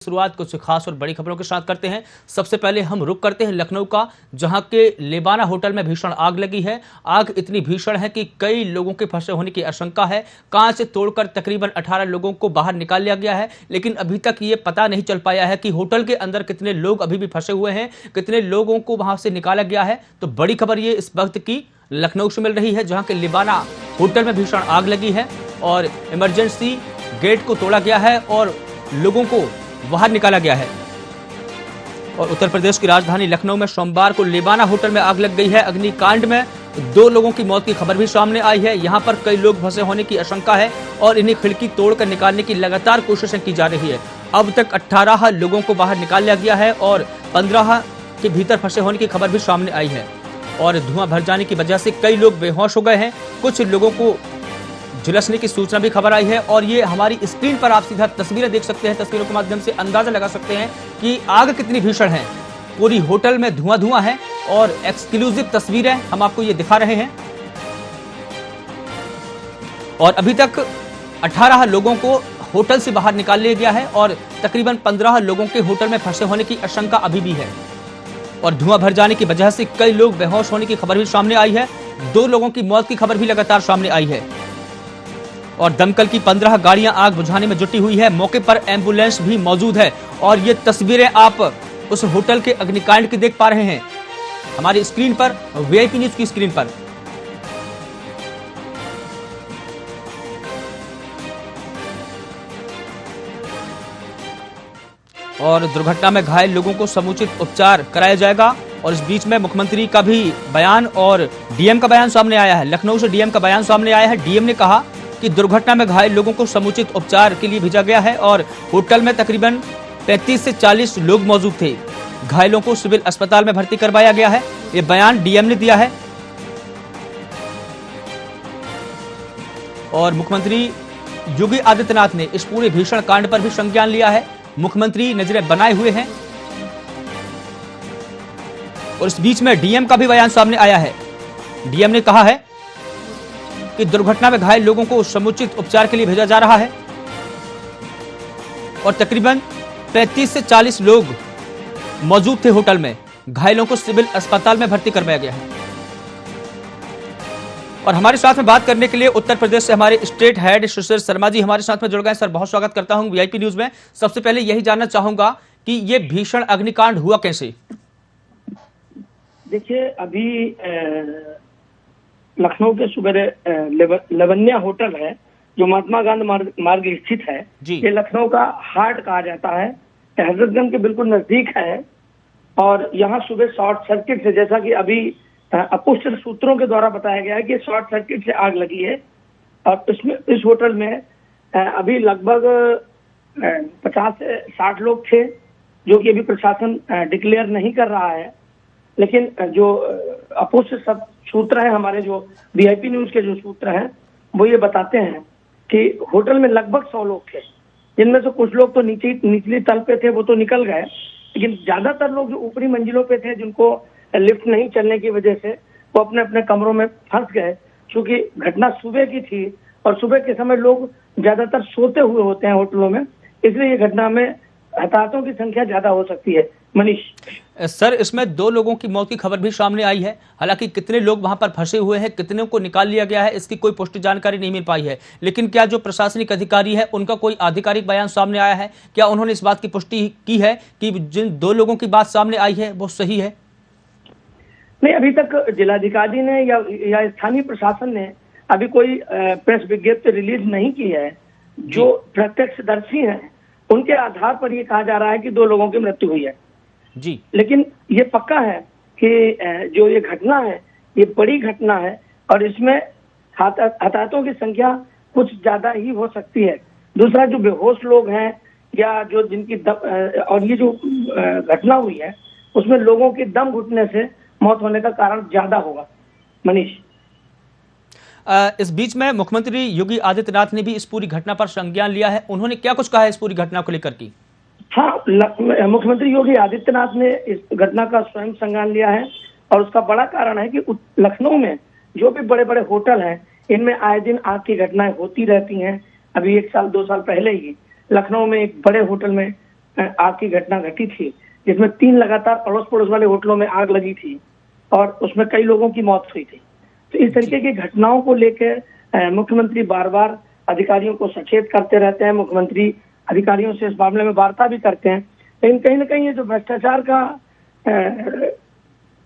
शुरुआत कुछ खास और बड़ी खबरों के साथ करते हैं। सबसे पहले हम रुक करते हैं लखनऊ का, जहां के लेबाना होटल में भीषण आग लगी है। आग इतनी भीषण है कि कई लोगों के फंसे होने की आशंका है। कांच तोड़कर तकरीबन 18 लोगों को बाहर निकाल लिया गया है, लेकिन अभी तक ये पता नहीं चल पाया है कि होटल के अंदर कितने लोग अभी भी फंसे हुए हैं, कितने लोगों को वहां से निकाला गया है। तो बड़ी खबर ये इस वक्त की लखनऊ से मिल रही है, जहां के लेबाना होटल में भीषण आग लगी है और इमरजेंसी गेट को तोड़ा गया है और लोगों को बाहर निकाला गया है। और उत्तर प्रदेश की राजधानी लखनऊ में सोमवार को लेबाना होटल में आग लग गई है। अग्निकांड में 2 लोगों की मौत की खबर भी सामने आई है। यहां पर कई लोग फंसे होने की आशंका है और इन्हें खिड़की तोड़कर निकालने की लगातार कोशिशें की जा रही है। अब तक 18 लोगों को बाहर निकाल लिया गया है और 15 के भीतर फंसे होने की खबर भी सामने आई है। और धुआं भर जाने की वजह से कई लोग बेहोश हो गए हैं। कुछ लोगों को झुलसने की सूचना भी खबर आई है और ये हमारी स्क्रीन पर आप सीधा तस्वीरें देख सकते हैं। तस्वीरों के माध्यम से अंदाजा लगा सकते हैं कि आग कितनी भीषण है। पूरी होटल में धुआं है और एक्सक्लूसिव तस्वीरें हम आपको ये दिखा रहे हैं। और अभी तक 18 लोगों को होटल से बाहर निकाल लिया गया है और तकरीबन 15 लोगों के होटल में फंसे होने की आशंका अभी भी है। और धुआं भर जाने की वजह से कई लोग बेहोश होने की खबर भी सामने आई है। 2 लोगों की मौत की खबर भी लगातार सामने आई है और दमकल की 15 गाड़ियां आग बुझाने में जुटी हुई है। मौके पर एम्बुलेंस भी मौजूद है और ये तस्वीरें आप उस होटल के अग्निकांड की देख पा रहे हैं हमारी स्क्रीन पर, वीआईपी न्यूज की स्क्रीन पर। और दुर्घटना में घायल लोगों को समुचित उपचार कराया जाएगा। और इस बीच में मुख्यमंत्री का भी बयान और डीएम का बयान सामने आया है। लखनऊ से डीएम का बयान सामने आया है। डीएम ने कहा कि दुर्घटना में घायल लोगों को समुचित उपचार के लिए भेजा गया है और होटल में तकरीबन 35 से 40 लोग मौजूद थे। घायलों को सिविल अस्पताल में भर्ती करवाया गया है। ये बयान डीएम ने दिया है। और मुख्यमंत्री योगी आदित्यनाथ ने इस पूरे भीषण कांड पर भी संज्ञान लिया है। मुख्यमंत्री नजरें बनाए हुए हैं और इस बीच में डीएम का भी बयान सामने आया है। डीएम ने कहा है कि दुर्घटना में घायल लोगों को समुचित उपचार के लिए भेजा जा रहा है और तकरीबन 35 से 40 लोग मौजूद थे होटल में। घायलों को सिविल अस्पताल में भर्ती करवाया गया है। और हमारे साथ में बात करने के लिए उत्तर प्रदेश से हमारे स्टेट हेड सुशील शर्मा जी हमारे साथ में जुड़ गए। सर, बहुत स्वागत करता हूं वीआईपी न्यूज में। सबसे पहले यही जानना चाहूंगा कि ये भीषण अग्निकांड हुआ कैसे? देखिए, अभी लखनऊ के सुबह लवन्या होटल है जो महात्मा गांधी मार्ग स्थित है। ये लखनऊ का हार्ट कहा जाता है, हजरतगंज के बिल्कुल नजदीक है। और यहाँ सुबह शॉर्ट सर्किट से, जैसा कि अभी अपुष्ट सूत्रों के द्वारा बताया गया है कि शॉर्ट सर्किट से आग लगी है। और इसमें इस होटल में अभी लगभग 50 से 60 लोग थे, जो कि अभी प्रशासन डिक्लेयर नहीं कर रहा है। लेकिन जो अपुष्ट सब सूत्र है, हमारे जो वीआईपी न्यूज के जो सूत्र हैं, वो ये बताते हैं कि होटल में लगभग 100 लोग थे, जिनमें से कुछ लोग तो निचली तल पे थे, वो तो निकल गए। लेकिन ज्यादातर लोग जो ऊपरी मंजिलों पे थे, जिनको लिफ्ट नहीं चलने की वजह से वो अपने अपने कमरों में फंस गए। क्योंकि घटना सुबह की थी और सुबह के समय लोग ज्यादातर सोते हुए होते हैं होटलों में, इसलिए ये घटना में हताहतों की संख्या ज्यादा हो सकती है। मनीष सर, इसमें 2 लोगों की मौत की खबर भी सामने आई है। हालांकि कितने लोग वहां पर फंसे हुए हैं, कितने को निकाल लिया गया है, इसकी कोई पुष्टि जानकारी नहीं मिल पाई है। लेकिन क्या जो प्रशासनिक अधिकारी है उनका कोई आधिकारिक बयान सामने आया है? क्या उन्होंने इस बात की पुष्टि की है कि जिन 2 लोगों की बात सामने आई है वो सही है? नहीं, अभी तक जिलाधिकारी ने या स्थानीय प्रशासन ने अभी कोई प्रेस विज्ञप्ति रिलीज नहीं की है। जो प्रत्यक्षदर्शी हैं उनके आधार पर ये कहा जा रहा है कि 2 लोगों की मृत्यु हुई है जी। लेकिन ये पक्का है कि जो ये घटना है ये बड़ी घटना है और इसमें हताहतों की संख्या कुछ ज्यादा ही हो सकती है। दूसरा, जो बेहोश लोग हैं या जो जिनकी और ये जो घटना हुई है उसमें लोगों के दम घुटने से मौत होने का कारण ज्यादा होगा। मनीष, इस बीच में मुख्यमंत्री योगी आदित्यनाथ ने भी इस पूरी घटना पर संज्ञान लिया है। उन्होंने क्या कुछ कहा है इस पूरी घटना को लेकर की? हाँ, मुख्यमंत्री योगी आदित्यनाथ ने इस घटना का स्वयं संज्ञान लिया है और उसका बड़ा कारण है कि लखनऊ में जो भी बड़े बड़े होटल हैं, इनमें आए दिन आग की घटनाएं होती रहती हैं। अभी 1 साल 2 साल पहले ही लखनऊ में एक बड़े होटल में आग की घटना घटी थी, जिसमें 3 लगातार अड़ोस पड़ोस वाले होटलों में आग लगी थी और उसमें कई लोगों की मौत हुई थी। तो इस तरीके की घटनाओं को लेकर मुख्यमंत्री बार बार अधिकारियों को सचेत करते रहते हैं। मुख्यमंत्री अधिकारियों से इस मामले में वार्ता भी करते हैं, लेकिन कहीं ना कहीं ये जो भ्रष्टाचार का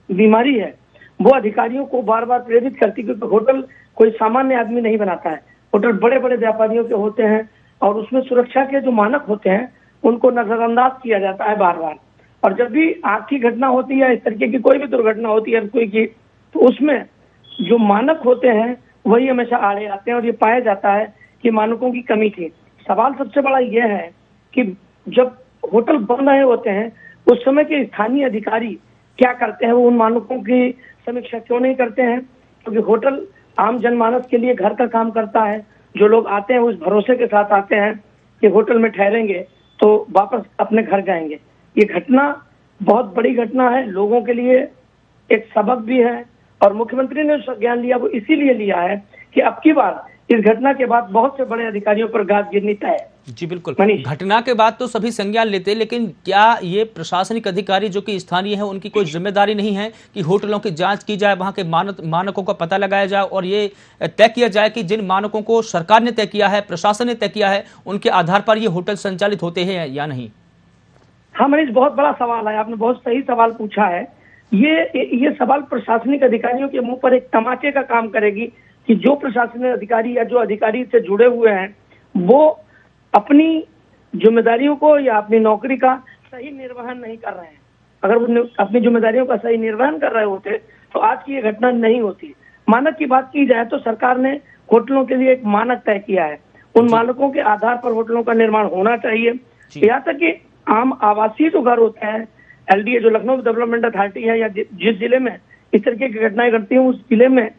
बीमारी है वो अधिकारियों को बार बार प्रेरित करती है, क्योंकि होटल कोई सामान्य आदमी नहीं बनाता है। होटल बड़े बड़े व्यापारियों के होते हैं और उसमें सुरक्षा के जो मानक होते हैं उनको नजरअंदाज किया जाता है बार बार। और जब भी आग की घटना होती है, इस तरीके की कोई भी दुर्घटना होती है कोई की, तो उसमें जो मानक होते हैं वही हमेशा आड़े आते हैं और ये पाया जाता है कि मानकों की कमी थी। सवाल सबसे बड़ा यह है कि जब होटल बन रहे होते हैं उस समय के स्थानीय अधिकारी क्या करते हैं, वो उन मानकों की समीक्षा क्यों नहीं करते हैं? क्योंकि होटल आम जनमानस के लिए घर का काम करता है। जो लोग आते हैं उस भरोसे के साथ आते हैं कि होटल में ठहरेंगे तो वापस अपने घर जाएंगे। ये घटना बहुत बड़ी घटना है, लोगों के लिए एक सबक भी है और मुख्यमंत्री ने संज्ञान लिया वो इसीलिए लिया है कि अब की बार इस घटना के बाद बहुत से बड़े अधिकारियों पर गाज गिरनी तय है। जी बिल्कुल, घटना के बाद तो सभी संज्ञान लेते हैं, लेकिन क्या ये प्रशासनिक अधिकारी जो कि स्थानीय है उनकी कोई जिम्मेदारी नहीं है कि होटलों की जांच की जाए, वहां के मानकों का पता लगाया जाए और ये तय किया जाए कि जिन मानकों को सरकार ने तय किया है, प्रशासन ने तय किया है, उनके आधार पर ये होटल संचालित होते हैं या नहीं? हाँ मनीष, बहुत बड़ा सवाल है, आपने बहुत सही सवाल पूछा है। ये सवाल प्रशासनिक अधिकारियों के मुंह पर एक तमाचे का काम करेगी कि जो प्रशासनिक अधिकारी या जो अधिकारी से जुड़े हुए हैं वो अपनी जिम्मेदारियों को या अपनी नौकरी का सही निर्वहन नहीं कर रहे हैं। अगर वो अपनी जिम्मेदारियों का सही निर्वहन कर रहे होते तो आज की ये घटना नहीं होती। मानक की बात की जाए तो सरकार ने होटलों के लिए एक मानक तय किया है, उन मानकों के आधार पर होटलों का निर्माण होना चाहिए। यहाँ तक कि आम आवासीय जो घर होते हैं, LDA जो लखनऊ डेवलपमेंट अथॉरिटी है या जिस जिले में इस तरीके की घटनाएं घटती हैं उस जिले में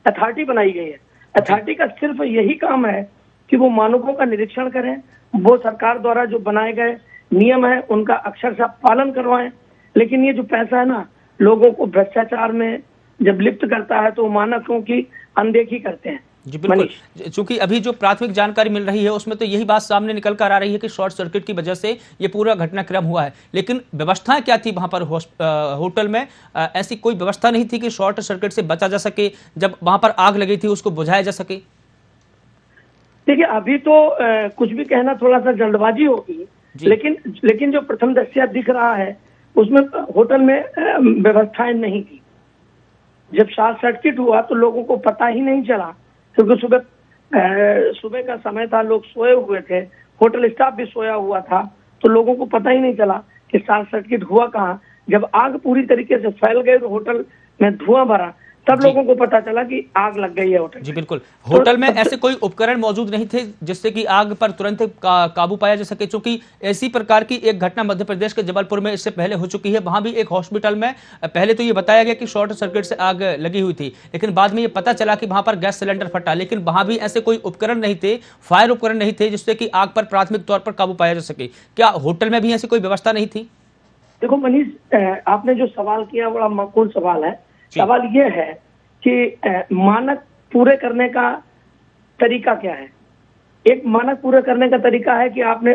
अथॉरिटी बनाई गई है। अथॉरिटी का सिर्फ यही काम है कि वो मानकों का निरीक्षण करें, वो सरकार द्वारा जो बनाए गए नियम है उनका अक्षरशः पालन करवाएं। लेकिन ये जो पैसा है ना, लोगों को भ्रष्टाचार में जब लिप्त करता है तो मानकों की अनदेखी करते हैं। जी बिल्कुल, चूंकि अभी जो प्राथमिक जानकारी मिल रही है उसमें तो यही बात सामने निकल कर आ रही है कि शॉर्ट सर्किट की वजह से ये पूरा घटनाक्रम हुआ है, लेकिन व्यवस्थाएं क्या थी वहां पर होटल में? ऐसी कोई व्यवस्था नहीं थी कि शॉर्ट सर्किट से बचा जा सके, जब वहां पर आग लगी थी उसको बुझाया जा सके? देखिए, अभी तो कुछ भी कहना थोड़ा सा जल्दबाजी होगी, लेकिन जो प्रथम दृष्टया दिख रहा है उसमें होटल में व्यवस्थाएं नहीं थी। जब शॉर्ट सर्किट हुआ तो लोगों को पता ही नहीं चला, क्योंकि सुबह का समय था, लोग सोए हुए थे, होटल स्टाफ भी सोया हुआ था, तो लोगों को पता ही नहीं चला कि शॉर्ट सर्किट हुआ कहाँ। जब आग पूरी तरीके से फैल गई तो होटल में धुआं भरा, तब लोगों को पता चला कि आग लग गई है होटल। जी बिल्कुल, होटल में ऐसे कोई उपकरण मौजूद नहीं थे जिससे कि आग पर तुरंत काबू पाया जा सके, क्योंकि ऐसी प्रकार की एक घटना मध्य प्रदेश के जबलपुर में इससे पहले हो चुकी है। वहां भी एक हॉस्पिटल में पहले तो ये बताया गया कि शॉर्ट सर्किट से आग लगी हुई थी, लेकिन बाद में ये पता चला कि वहां पर गैस सिलेंडर फटा, लेकिन वहां भी ऐसे कोई उपकरण नहीं थे, फायर उपकरण नहीं थे जिससे कि आग पर प्राथमिक तौर पर काबू पाया जा सके। क्या होटल में भी ऐसी कोई व्यवस्था नहीं थी? देखो मनीष, आपने जो सवाल किया बड़ा माकूल सवाल है। सवाल ये है कि मानक पूरे करने का तरीका क्या है। एक मानक पूरे करने का तरीका है कि आपने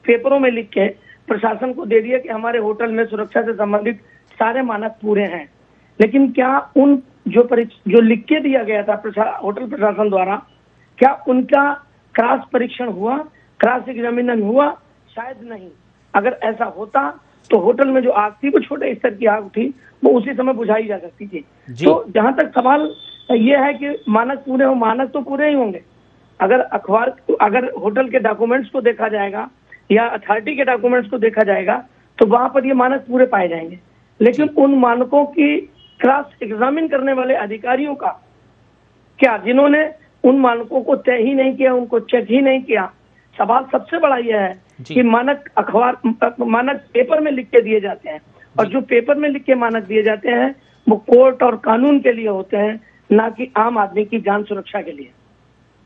पेपरों में लिख के प्रशासन को दे दिया कि हमारे होटल में सुरक्षा से संबंधित सारे मानक पूरे हैं, लेकिन क्या उन जो लिख के दिया गया था होटल प्रशासन द्वारा, क्या उनका क्रॉस परीक्षण हुआ, क्रॉस एग्जामिनेशन हुआ? शायद नहीं। अगर ऐसा होता तो होटल में जो आग थी वो छोटे स्तर की आग थी, वो उसी समय बुझाई जा सकती थी। तो जहां तक सवाल ये है कि मानक पूरे हो, मानक तो पूरे ही होंगे। अगर होटल के डॉक्यूमेंट्स को देखा जाएगा या अथॉरिटी के डॉक्यूमेंट्स को देखा जाएगा तो वहां पर ये मानक पूरे पाए जाएंगे, लेकिन उन मानकों की क्रॉस एग्जामिन करने वाले अधिकारियों का क्या, जिन्होंने उन मानकों को तय ही नहीं किया, उनको चेक ही नहीं किया। सवाल सबसे बड़ा यह है कि मानक पेपर में लिख के दिए जाते हैं, और जो पेपर में लिख के मानक दिए जाते हैं वो कोर्ट और कानून के लिए होते हैं, ना कि आम आदमी की जान सुरक्षा के लिए।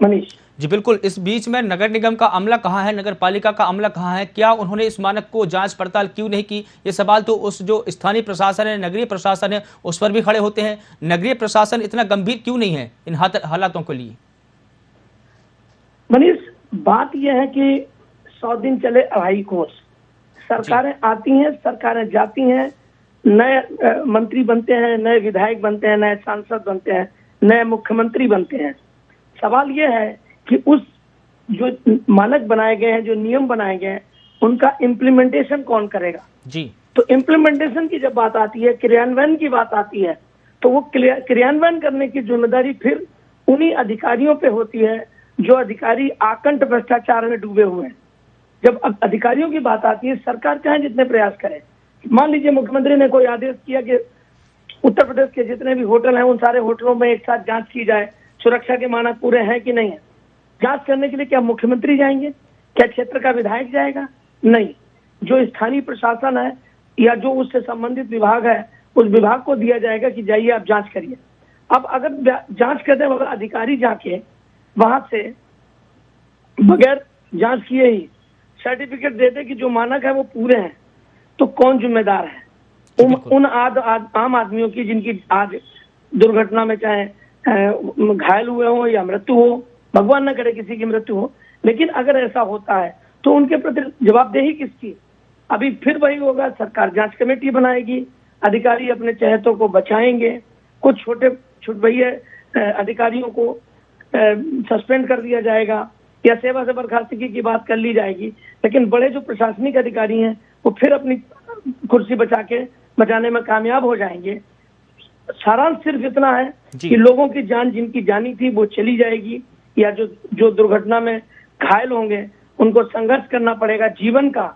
मनीष जी बिल्कुल, इस बीच में नगर निगम का अमला कहाँ है, नगर पालिका का अमला कहाँ है? क्या उन्होंने इस मानक को जांच पड़ताल क्यों नहीं की? ये सवाल तो उस जो स्थानीय प्रशासन है, नगरीय प्रशासन है, उस पर भी खड़े होते हैं। नगरीय प्रशासन इतना गंभीर क्यों नहीं है इन हालातों के लिए? मनीष, बात यह है कि 100 दिन चले अढ़ाई कोस। सरकारें आती हैं, सरकारें जाती हैं, नए मंत्री बनते हैं, नए विधायक बनते हैं, नए सांसद बनते हैं, नए मुख्यमंत्री बनते हैं। सवाल यह है कि उस जो मानक बनाए गए हैं, जो नियम बनाए गए हैं, उनका इम्प्लीमेंटेशन कौन करेगा जी। तो इम्प्लीमेंटेशन की जब बात आती है, क्रियान्वयन की बात आती है, तो वो क्रियान्वयन करने की जिम्मेदारी फिर उन्हीं अधिकारियों पे होती है जो अधिकारी आकंठ भ्रष्टाचार में डूबे हुए हैं। जब अब अधिकारियों की बात आती है, सरकार चाहे जितने प्रयास करे, मान लीजिए मुख्यमंत्री ने कोई आदेश किया कि उत्तर प्रदेश के जितने भी होटल हैं उन सारे होटलों में एक साथ जांच की जाए, सुरक्षा के मानक पूरे हैं कि नहीं है। जांच करने के लिए क्या मुख्यमंत्री जाएंगे? क्या क्षेत्र का विधायक जाएगा? नहीं, जो स्थानीय प्रशासन है या जो उससे संबंधित विभाग है, उस विभाग को दिया जाएगा कि जाइए आप जांच करिए। अब अगर जांच करने वाला अधिकारी जाके वहां से बगैर जांच किए ही सर्टिफिकेट दे दे कि जो मानक है वो पूरे हैं, तो कौन जिम्मेदार है? उन आम आदमियों की जिनकी आज दुर्घटना में चाहे घायल हुए हो या मृत्यु हो, भगवान न करे किसी की मृत्यु हो, लेकिन अगर ऐसा होता है तो उनके प्रति जवाबदेही किसकी? अभी फिर वही होगा, सरकार जांच कमेटी बनाएगी, अधिकारी अपने चहेतों को बचाएंगे, कुछ छोटे छुटभैये अधिकारियों को सस्पेंड कर दिया जाएगा या सेवा से बर्खास्तगी की बात कर ली जाएगी, लेकिन बड़े जो प्रशासनिक अधिकारी हैं वो फिर अपनी कुर्सी बचाने में कामयाब हो जाएंगे। सारांश सिर्फ इतना है कि लोगों की जान जिनकी जानी थी वो चली जाएगी, या जो दुर्घटना में घायल होंगे उनको संघर्ष करना पड़ेगा जीवन का,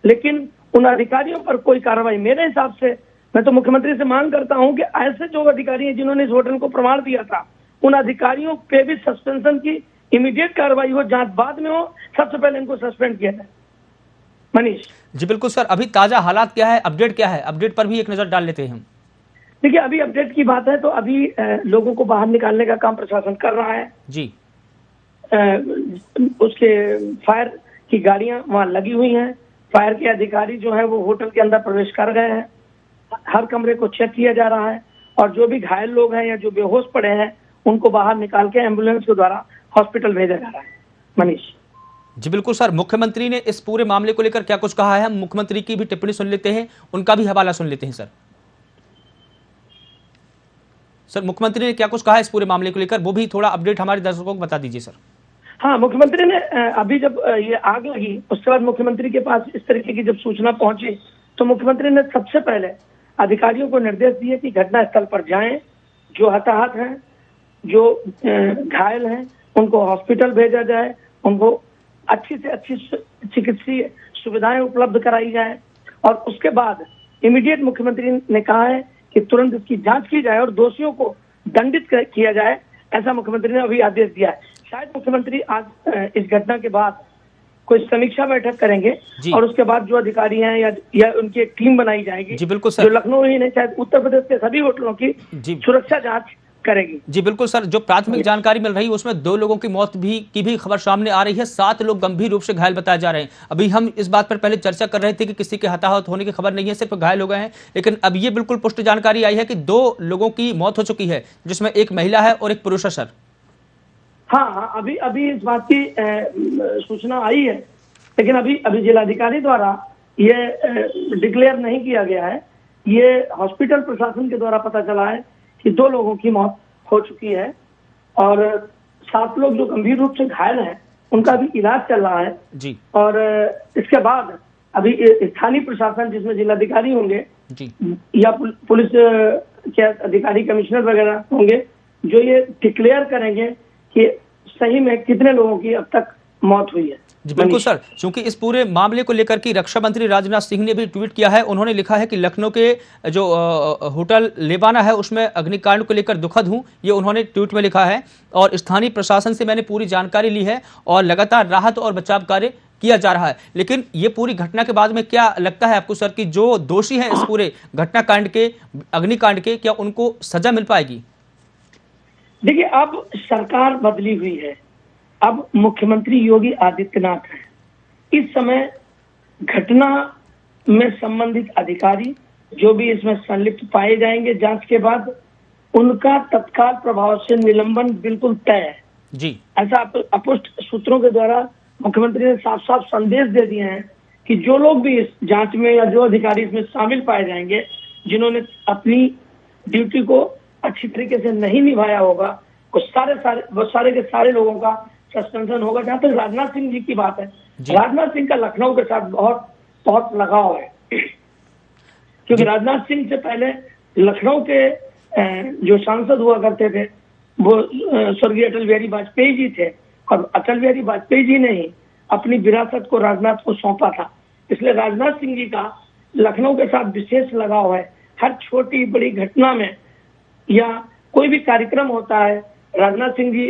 लेकिन उन अधिकारियों पर कोई कार्रवाई, मेरे हिसाब से मैं तो मुख्यमंत्री से मांग करता हूं कि ऐसे जो अधिकारी हैं जिन्होंने इस होटल को प्रमाण दिया था, उन अधिकारियों पे भी सस्पेंशन की इमीडिएट कार्रवाई हो, जांच बाद में हो, सबसे पहले इनको सस्पेंड किया जाए। मनीष जी बिल्कुल सर, अभी ताजा हालात क्या है, अपडेट क्या है, अपडेट पर भी एक नजर डाल लेते हैं हम। देखिए, अभी अपडेट की बात है तो अभी लोगों को बाहर निकालने का काम प्रशासन कर रहा है जी। उसके फायर की गाड़ियां वहां लगी हुई हैं, फायर के अधिकारी जो है वो होटल के अंदर प्रवेश कर गए हैं, हर कमरे को चेक किया जा रहा है और जो भी घायल लोग हैं या जो बेहोश पड़े हैं उनको बाहर निकाल के एम्बुलेंस के द्वारा हॉस्पिटल भेजा जा रहा है। मनीष जी बिल्कुल सर, मुख्यमंत्री ने इस पूरे मामले को लेकर क्या कुछ कहा है, हम मुख्यमंत्री की भी टिप्पणी सुन लेते हैं, उनका भी हवाला सुन लेते हैं। सर मुख्यमंत्री ने क्या कुछ कहा है इस पूरे मामले को लेकर, वो भी थोड़ा अपडेट हमारे दर्शकों को बता दीजिए सर। हाँ, मुख्यमंत्री ने अभी जब ये आग लगी उसके बाद मुख्यमंत्री के पास इस तरीके की जब सूचना पहुंची तो मुख्यमंत्री ने सबसे पहले अधिकारियों को निर्देश दिए कि घटनास्थल पर जाएं, जो हताहत हैं, जो घायल हैं उनको हॉस्पिटल भेजा जाए, उनको अच्छी से अच्छी चिकित्सीय सुविधाएं उपलब्ध कराई जाए और उसके बाद इमीडिएट मुख्यमंत्री ने कहा है कि तुरंत इसकी जांच की जाए और दोषियों को दंडित किया जाए, ऐसा मुख्यमंत्री ने अभी आदेश दिया है। शायद मुख्यमंत्री आज इस घटना के बाद कोई समीक्षा बैठक करेंगे और उसके बाद जो अधिकारी हैं या उनकी एक टीम बनाई जाएगी जी बिल्कुल सर, जो लखनऊ ही नहीं शायद उत्तर प्रदेश के सभी होटलों की सुरक्षा जांच करेगी। जी बिल्कुल सर, जो प्राथमिक जानकारी मिल रही है उसमें 2 लोगों की मौत की भी खबर सामने आ रही है, 7 लोग गंभीर रूप से घायल बताए जा रहे हैं। अभी हम इस बात पर पहले चर्चा कर रहे थे कि किसी के हताहत होने की खबर नहीं है, सिर्फ घायल हो गए हैं, लेकिन अब ये बिल्कुल पुष्ट जानकारी आई है कि 2 लोगों की मौत हो चुकी है, जिसमें एक महिला है और एक पुरुष है सर। हाँ, अभी इस बात की सूचना आई है, लेकिन अभी जिलाधिकारी द्वारा ये डिक्लेयर नहीं किया गया है। ये हॉस्पिटल प्रशासन के द्वारा पता चला है कि 2 लोगों की मौत हो चुकी है और 7 लोग जो गंभीर रूप से घायल हैं उनका भी इलाज चल रहा है जी। और इसके बाद अभी स्थानीय प्रशासन जिसमें जिलाधिकारी होंगे जी या पुलिस के अधिकारी कमिश्नर वगैरह होंगे जो ये डिक्लेयर करेंगे कि सही में कितने लोगों की अब तक मौत हुई है। जी बिल्कुल सर, क्योंकि इस पूरे मामले को लेकर की रक्षा मंत्री राजनाथ सिंह ने भी ट्वीट किया है। उन्होंने लिखा है कि लखनऊ के जो होटल लेबाना है उसमें अग्निकांड को लेकर दुखद हूं, ये उन्होंने ट्वीट में लिखा है और स्थानीय प्रशासन से मैंने पूरी जानकारी ली है और लगातार राहत और बचाव कार्य किया जा रहा है। लेकिन ये पूरी घटना के बाद में क्या लगता है आपको सर कि जो दोषी हैं इस पूरे घटनाकांड के, अग्निकांड के, क्या उनको सजा मिल पाएगी? देखिए, अब सरकार बदली हुई है, अब मुख्यमंत्री योगी आदित्यनाथ हैं। इस समय घटना में संबंधित अधिकारी जो भी इसमें संलिप्त पाए जाएंगे जांच के बाद उनका तत्काल प्रभाव से निलंबन बिल्कुल तय है जी। ऐसा अपुष्ट सूत्रों के द्वारा मुख्यमंत्री ने साफ साफ संदेश दे दिए हैं कि जो लोग भी इस जांच में या जो अधिकारी इसमें शामिल पाए जाएंगे जिन्होंने अपनी ड्यूटी को अच्छी तरीके से नहीं निभाया होगा, वो सारे के सारे लोगों का सस्पेंशन होगा। जहां तक राजनाथ सिंह जी की बात है, राजनाथ सिंह का लखनऊ के साथ बहुत बहुत लगाव है, क्योंकि राजनाथ सिंह से पहले लखनऊ के जो सांसद हुआ करते थे वो स्वर्गीय अटल बिहारी वाजपेयी जी थे, और अटल बिहारी वाजपेयी जी ने ही अपनी विरासत को राजनाथ को सौंपा था। इसलिए राजनाथ सिंह जी का लखनऊ के साथ विशेष लगाव है। हर छोटी बड़ी घटना में या कोई भी कार्यक्रम होता है, राजनाथ सिंह जी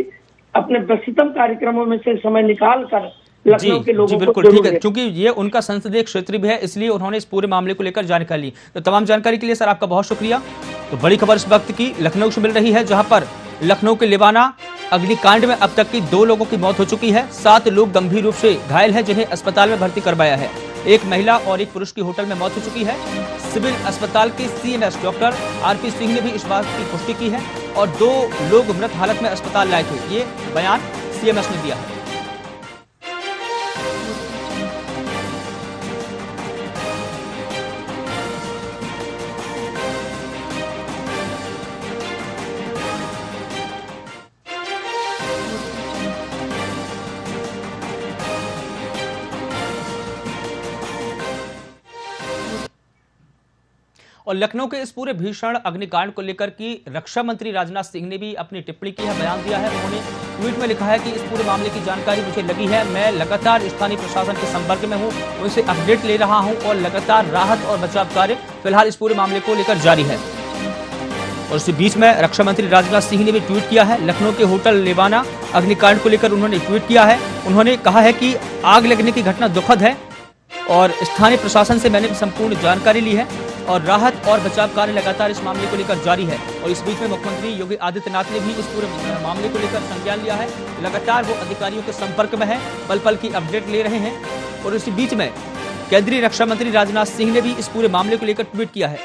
अपने व्यस्ततम कार्यक्रमों में से समय निकाल कर लखनऊ के लोगों को बिल्कुल ठीक है, क्योंकि ये उनका संसदीय क्षेत्र भी है, इसलिए उन्होंने इस पूरे मामले को लेकर जानकारी ली। तो तमाम जानकारी के लिए सर आपका बहुत शुक्रिया। तो बड़ी खबर इस वक्त की लखनऊ से मिल रही है, जहां पर लखनऊ के लेवाना अग्निकांड में अब तक की 2 लोगों की मौत हो चुकी है, 7 लोग गंभीर रूप से घायल हैं जिन्हें अस्पताल में भर्ती करवाया है। एक महिला और एक पुरुष की होटल में मौत हो चुकी है। सिविल अस्पताल के CMS डॉक्टर RP सिंह ने भी इस बात की पुष्टि की है और 2 लोग मृत हालत में अस्पताल लाए थे, ये बयान CMS ने दिया है। और लखनऊ के इस पूरे भीषण अग्निकांड को लेकर की रक्षा मंत्री राजनाथ सिंह ने भी अपनी टिप्पणी की है, बयान दिया है। उन्होंने ट्वीट में लिखा है कि इस पूरे मामले की जानकारी मुझे लगी है, मैं लगातार स्थानीय प्रशासन के संपर्क में हूं, उनसे अपडेट ले रहा हूं और लगातार राहत और बचाव कार्य फिलहाल इस पूरे मामले को लेकर जारी है। और इसी बीच में रक्षा मंत्री राजनाथ सिंह ने भी ट्वीट किया है। लखनऊ के होटल लेवाना अग्निकांड को लेकर उन्होंने ट्वीट किया है। उन्होंने कहा है कि आग लगने की घटना दुखद है और स्थानीय प्रशासन से मैंने संपूर्ण जानकारी ली है और राहत और बचाव कार्य लगातार इस मामले को लेकर जारी है। और इस बीच में मुख्यमंत्री योगी आदित्यनाथ ने भी इस पूरे मामले को लेकर संज्ञान लिया है। लगातार वो अधिकारियों के संपर्क में है, पल पल की अपडेट ले रहे हैं। और इसी बीच में केंद्रीय रक्षा मंत्री राजनाथ सिंह ने भी इस पूरे मामले को लेकर ट्वीट किया है।